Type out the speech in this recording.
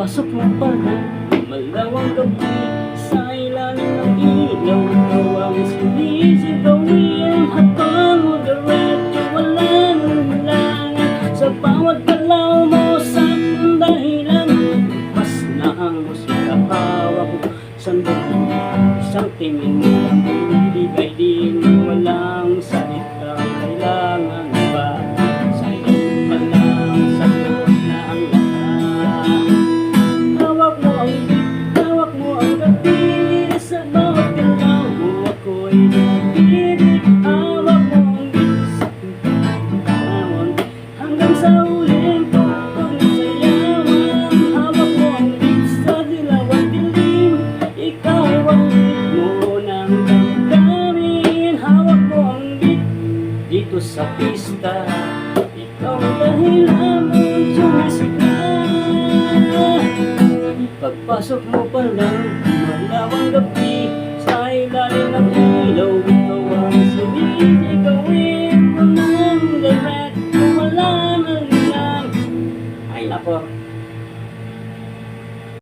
Pagpasok mo pa lang malawang gabi, sa ilalim ng ilaw ikaw ang sinisigawin. Habang mo diretso walang langan, sa bawat galaw mo sakong dahilan. Mas na ang musika hawak mo, sandali isang tingin mo lang ibigay din, walang salita kailangan pa. Sa'yo pa lang sagot na ang lahat. Hawak mo ang beat, hawak mo ang gabi, sa bawat galaw mo ako'y nakikinig. Hawak mo ang beat sa pintawan, hanggang sa huling tuktok ng sayawan. Hawak mo ang beat sa dilaw at dilim, ikaw ang ritmo ng damdamin. Hawak mo ang beat dito sa pista, ikaw ang dahilan ng sumisigla. Pagpasok mo pa lang malawang gabi, sa ilalim ng ilaw ikaw ang sinisigawin. Walang direct, wala na lang. Ay nako,